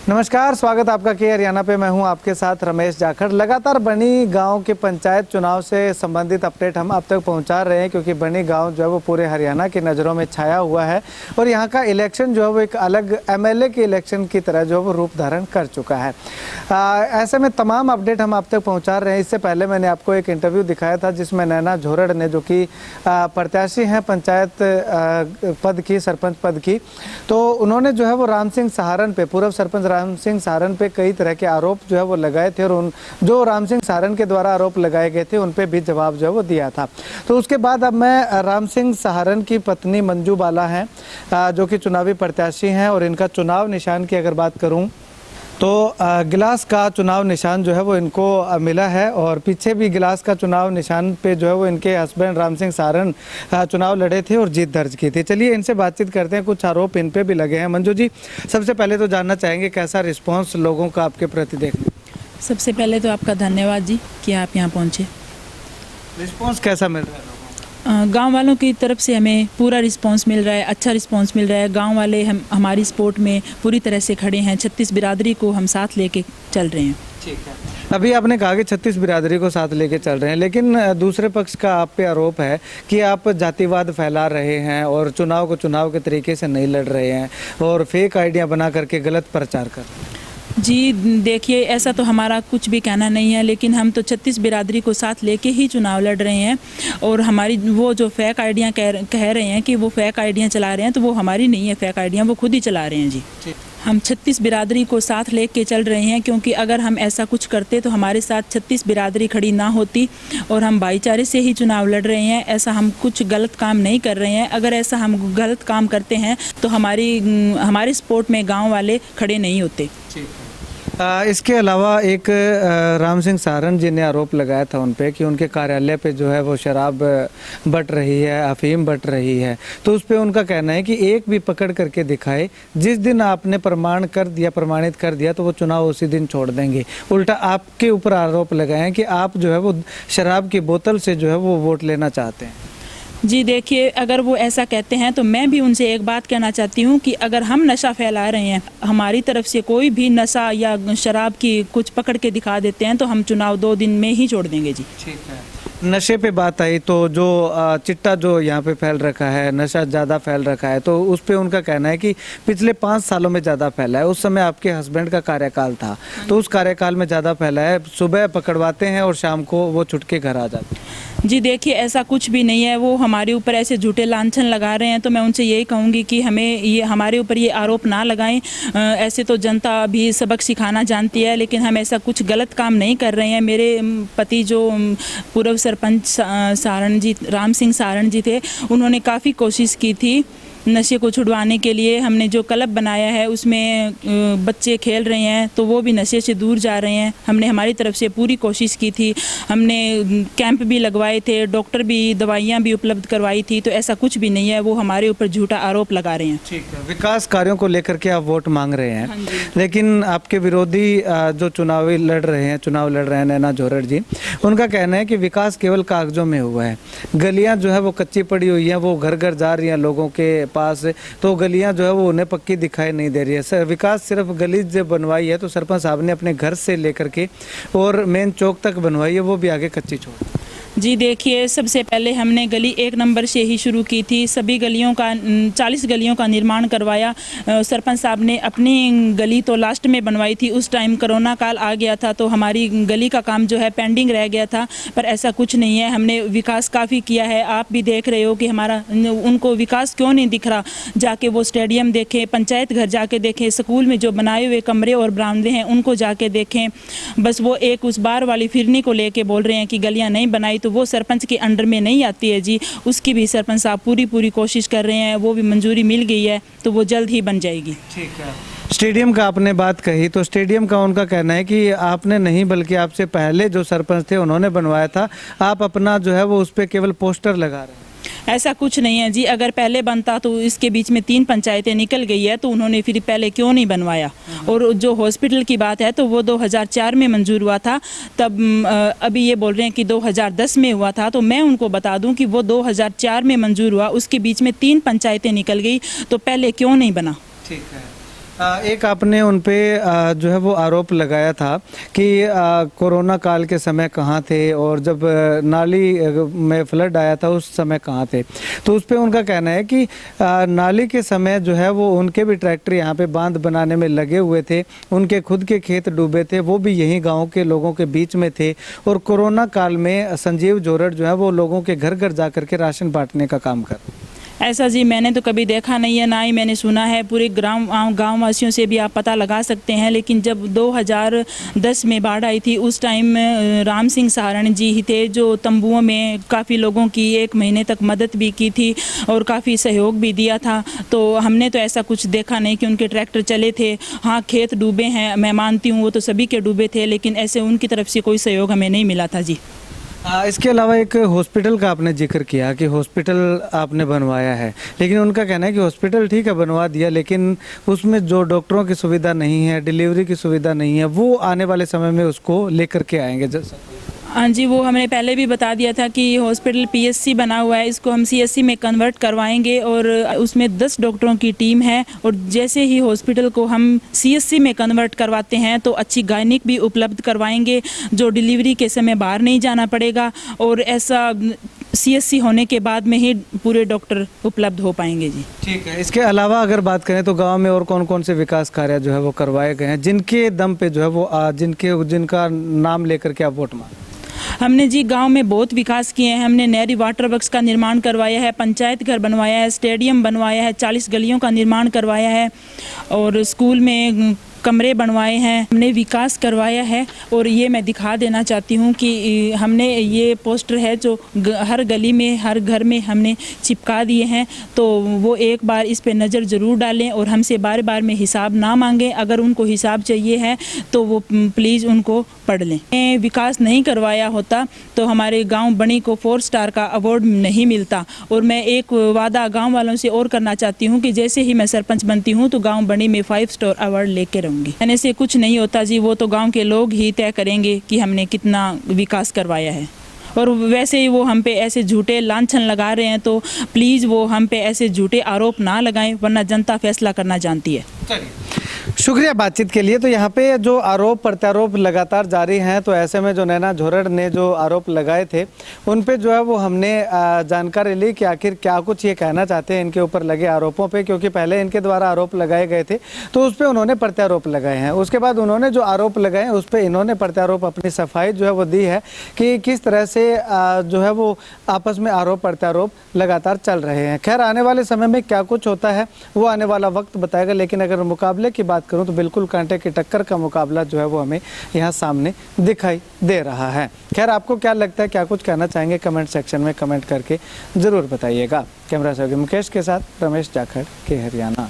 नमस्कार, स्वागत आपका के हरियाणा पे। मैं हूं आपके साथ रमेश जाखड़। लगातार बनी गांव के पंचायत चुनाव से संबंधित अपडेट हम आप तक पहुंचा रहे हैं, क्योंकि बनी गांव जो है वो पूरे हरियाणा की नज़रों में छाया हुआ है और यहां का इलेक्शन जो है वो एक अलग एमएलए के इलेक्शन की तरह जो है वो रूप धारण कर चुका है। ऐसे में तमाम अपडेट हम आप तक पहुँचा रहे हैं। इससे पहले मैंने आपको एक इंटरव्यू दिखाया था जिसमें नैना झोरड़ ने, जो कि प्रत्याशी हैं पंचायत पद की, सरपंच पद की, तो उन्होंने जो है वो राम सिंह सहारण पे, पूर्व सरपंच राम सिंह सहारण पे कई तरह के आरोप जो है वो लगाए थे और उन जो राम सिंह सहारण के द्वारा आरोप लगाए गए थे उन पे भी जवाब जो है वो दिया था। तो उसके बाद अब मैं राम सिंह सहारण की पत्नी मंजू बाला हैं, जो कि चुनावी प्रत्याशी हैं, और इनका चुनाव निशान की अगर बात करूं तो गिलास का चुनाव निशान जो है वो इनको मिला है, और पीछे भी गिलास का चुनाव निशान पे जो है वो इनके हस्बैंड राम सिंह सहारण चुनाव लड़े थे और जीत दर्ज की थी। चलिए इनसे बातचीत करते हैं, कुछ आरोप इन पे भी लगे हैं। मंजू जी, सबसे पहले तो जानना चाहेंगे कैसा रिस्पॉन्स लोगों का आपके प्रति देखने? सबसे पहले तो आपका धन्यवाद जी कि आप यहाँ पहुँचे। रिस्पॉन्स कैसा मिल रहा है? गांव वालों की तरफ से हमें पूरा रिस्पांस मिल रहा है, अच्छा रिस्पांस मिल रहा है। गांव वाले हमारी सपोर्ट में पूरी तरह से खड़े हैं। 36 बिरादरी को हम साथ लेके चल रहे हैं। ठीक है, अभी आपने कहा कि 36 बिरादरी को साथ लेके चल रहे हैं, लेकिन दूसरे पक्ष का आप पे आरोप है कि आप जातिवाद फैला रहे हैं और चुनाव को चुनाव के तरीके से नहीं लड़ रहे हैं और फेक आइडिया बना करके गलत प्रचार कर रहे हैं। जी देखिए, ऐसा तो हमारा कुछ भी कहना नहीं है, लेकिन हम तो 36 बिरादरी को साथ लेके ही चुनाव लड़ रहे हैं। और हमारी वो जो फेक आइडिया कह रहे हैं कि वो फेक आइडिया चला रहे हैं, तो वो हमारी नहीं है फेक आइडिया, वो खुद ही चला रहे हैं जी। हम 36 बिरादरी को साथ लेके चल रहे हैं, क्योंकि अगर हम ऐसा कुछ करते तो हमारे साथ 36 बिरादरी खड़ी ना होती, और हम भाईचारे से ही चुनाव लड़ रहे हैं। ऐसा हम कुछ गलत काम नहीं कर रहे हैं। अगर ऐसा हम गलत काम करते हैं तो हमारे सपोर्ट में गाँव वाले खड़े नहीं होते। इसके अलावा एक राम सिंह सहारण जी ने आरोप लगाया था उन पे कि उनके कार्यालय पे जो है वो शराब बट रही है, अफीम बट रही है। तो उस पे उनका कहना है कि एक भी पकड़ करके दिखाए, जिस दिन आपने प्रमाणित कर दिया तो वो चुनाव उसी दिन छोड़ देंगे। उल्टा आपके ऊपर आरोप लगाए हैं कि आप जो है वो शराब की बोतल से जो है वो वोट लेना चाहते हैं। जी देखिए, अगर वो ऐसा कहते हैं तो मैं भी उनसे एक बात कहना चाहती हूँ कि अगर हम नशा फैला रहे हैं, हमारी तरफ से कोई भी नशा या शराब की कुछ पकड़ के दिखा देते हैं, तो हम चुनाव 2 दिन में ही छोड़ देंगे जी। ठीक है, नशे पे बात आई तो जो चिट्टा जो यहाँ पे फैल रखा है, नशा ज़्यादा फैल रखा है, तो उस पे उनका कहना है कि पिछले 5 सालों में ज़्यादा फैला है। उस समय आपके हस्बैंड का कार्यकाल था, तो उस कार्यकाल में ज़्यादा फैला है। सुबह पकड़वाते हैं और शाम को वो छुट के घर आ जाते हैं। जी देखिए, ऐसा कुछ भी नहीं है। वो हमारे ऊपर ऐसे झूठे लांछन लगा रहे हैं, तो मैं उनसे यही कहूँगी कि हमारे ऊपर ये आरोप ना लगाएं। ऐसे तो जनता भी सबक सिखाना जानती है, लेकिन हम ऐसा कुछ गलत काम नहीं कर रहे हैं। मेरे पति जो पूर्व सरपंच सहारण जी, राम सिंह सहारण जी थे, उन्होंने काफ़ी कोशिश की थी नशे को छुड़वाने के लिए। हमने जो क्लब बनाया है उसमें बच्चे खेल रहे हैं, तो वो भी नशे से दूर जा रहे हैं। हमने हमारी तरफ से पूरी कोशिश की थी। हमने कैंप भी लगवाए थे, डॉक्टर भी, दवाइयाँ भी उपलब्ध करवाई थी। तो ऐसा कुछ भी नहीं है, वो हमारे ऊपर झूठा आरोप लगा रहे हैं। ठीक है, विकास कार्यों को लेकर के आप वोट मांग रहे हैं। हाँ, लेकिन आपके विरोधी जो चुनाव लड़ रहे हैं नैना झोरड़ जी, उनका कहना है कि विकास केवल कागजों में हुआ है। गलियाँ जो है वो कच्ची पड़ी हुई हैं, वो घर घर जा रही हैं लोगों के पास, तो गलियां जो है वो उन्हें पक्की दिखाई नहीं दे रही है। सर, विकास सिर्फ गली जो बनवाई है तो सरपंच साहब ने अपने घर से लेकर के और मेन चौक तक बनवाई है, वो भी आगे कच्ची छोड़। जी देखिए, सबसे पहले हमने गली 1 नंबर से ही शुरू की थी। सभी गलियों का 40 गलियों का निर्माण करवाया। सरपंच साहब ने अपनी गली तो लास्ट में बनवाई थी। उस टाइम कोरोना काल आ गया था, तो हमारी गली का काम जो है पेंडिंग रह गया था। पर ऐसा कुछ नहीं है, हमने विकास काफ़ी किया है। आप भी देख रहे हो कि उनको विकास क्यों नहीं दिख रहा। जाके वो स्टेडियम देखें, पंचायत घर जाके देखें, स्कूल में जो बनाए हुए कमरे और बरामदे हैं उनको जाके देखें। बस वो एक उस बार वाली फिरनी को लेके बोल रहे हैं कि गलियाँ नहीं बनाई, तो वो सरपंच के अंडर में नहीं आती है जी। उसकी भी सरपंच साहब पूरी कोशिश कर रहे हैं, वो भी मंजूरी मिल गई है, तो वो जल्द ही बन जाएगी। ठीक है, स्टेडियम का आपने बात कही, तो स्टेडियम का उनका कहना है कि आपने नहीं बल्कि आपसे पहले जो सरपंच थे उन्होंने बनवाया था। आप अपना जो है वो उस पर केवल पोस्टर लगा रहे हैं। ऐसा कुछ नहीं है जी। अगर पहले बनता तो इसके बीच में 3 पंचायतें निकल गई है, तो उन्होंने फिर पहले क्यों नहीं बनवाया। और जो हॉस्पिटल की बात है तो वो 2004 में मंजूर हुआ था। तब अभी ये बोल रहे हैं कि 2010 में हुआ था, तो मैं उनको बता दूं कि वो 2004 में मंजूर हुआ, उसके बीच में 3 पंचायतें निकल गई, तो पहले क्यों नहीं बना। ठीक है, एक आपने उन पे जो है वो आरोप लगाया था कि कोरोना काल के समय कहाँ थे और जब नाली में फ्लड आया था उस समय कहाँ थे। तो उस पे उनका कहना है कि नाली के समय जो है वो उनके भी ट्रैक्टर यहाँ पे बांध बनाने में लगे हुए थे, उनके खुद के खेत डूबे थे, वो भी यहीं गाँव के लोगों के बीच में थे। और कोरोना काल में संजीव जोरड़ जो है वो लोगों के घर घर जा कर के राशन बांटने का काम कर। ऐसा जी मैंने तो कभी देखा नहीं है, ना ही मैंने सुना है। पूरे गाँव वासियों से भी आप पता लगा सकते हैं। लेकिन जब 2010 में बाढ़ आई थी उस टाइम राम सिंह सहारण जी ही थे जो तंबुओं में काफ़ी लोगों की 1 महीने तक मदद भी की थी और काफ़ी सहयोग भी दिया था। तो हमने तो ऐसा कुछ देखा नहीं कि उनके ट्रैक्टर चले थे। हाँ, खेत डूबे हैं, मैं मानती हूँ, वो तो सभी के डूबे थे, लेकिन ऐसे उनकी तरफ से कोई सहयोग हमें नहीं मिला था जी। इसके अलावा एक हॉस्पिटल का आपने जिक्र किया कि हॉस्पिटल आपने बनवाया है, लेकिन उनका कहना है कि हॉस्पिटल ठीक है बनवा दिया, लेकिन उसमें जो डॉक्टरों की सुविधा नहीं है, डिलीवरी की सुविधा नहीं है, वो आने वाले समय में उसको लेकर के आएंगे। जैसा हाँ जी, वो हमने पहले भी बता दिया था कि हॉस्पिटल पीएससी बना हुआ है, इसको हम सीएससी में कन्वर्ट करवाएंगे और उसमें 10 डॉक्टरों की टीम है। और जैसे ही हॉस्पिटल को हम सीएससी में कन्वर्ट करवाते हैं तो अच्छी गायनिक भी उपलब्ध करवाएंगे जो डिलीवरी के समय बाहर नहीं जाना पड़ेगा। और ऐसा सीएससी होने के बाद में ही पूरे डॉक्टर उपलब्ध हो पाएंगे जी। ठीक है। इसके अलावा अगर बात करें तो गांव में और कौन कौन से विकास कार्य जो है वो करवाए गए हैं जिनके दम पे जो है वो जिनका नाम लेकर के आप वोट मांगे? हमने जी गांव में बहुत विकास किए हैं। हमने नहरी वाटर वर्क्स का निर्माण करवाया है, पंचायत घर बनवाया है, स्टेडियम बनवाया है, 40 गलियों का निर्माण करवाया है और स्कूल में कमरे बनवाए हैं। हमने विकास करवाया है। और ये मैं दिखा देना चाहती हूँ कि हमने ये पोस्टर है जो हर गली में हर घर में हमने चिपका दिए हैं, तो वो एक बार इस पे नज़र ज़रूर डालें और हमसे बार बार में हिसाब ना मांगें। अगर उनको हिसाब चाहिए है तो वो प्लीज़ उनको पढ़ लें। विकास नहीं करवाया होता तो हमारे गांव बणी को 4 स्टार का अवार्ड नहीं मिलता। और मैं एक वादा गांव वालों से और करना चाहती हूं कि जैसे ही मैं सरपंच बनती हूं तो गांव बणी में 5 स्टार अवार्ड लेके रहूंगी। कहने से कुछ नहीं होता जी, वो तो गांव के लोग ही तय करेंगे कि हमने कितना विकास करवाया है। और वैसे ही वो हम पे ऐसे झूठे लांछन लगा रहे हैं तो प्लीज़ वो हम पे ऐसे झूठे आरोप ना लगाएं, वरना जनता फैसला करना जानती है। शुक्रिया बातचीत के लिए। तो यहाँ पे जो आरोप प्रत्यारोप लगातार जारी हैं, तो ऐसे में जो नैना जोरड़ ने जो आरोप लगाए थे उन पे जो है वो हमने जानकारी ली कि आखिर क्या कुछ ये कहना चाहते हैं इनके ऊपर लगे आरोपों पे, क्योंकि पहले इनके द्वारा आरोप लगाए गए थे तो उस पर उन्होंने प्रत्यारोप लगाए हैं। उसके बाद उन्होंने जो आरोप लगाए उस पर इन्होंने प्रत्यारोप अपनी सफाई जो है वो दी है कि किस तरह से जो है वो आपस में आरोप प्रत्यारोप लगातार चल रहे हैं। खैर, आने वाले समय में क्या कुछ होता है वो आने वाला वक्त बताएगा, लेकिन अगर मुकाबले की बात करूं तो बिल्कुल कांटे की टक्कर का मुकाबला जो है वो हमें यहाँ सामने दिखाई दे रहा है। खैर, आपको क्या लगता है, क्या कुछ कहना चाहेंगे, कमेंट सेक्शन में कमेंट करके ज़रूर बताइएगा। कैमरा सहयोगी मुकेश के साथ रमेश जाखड़ के हरियाणा।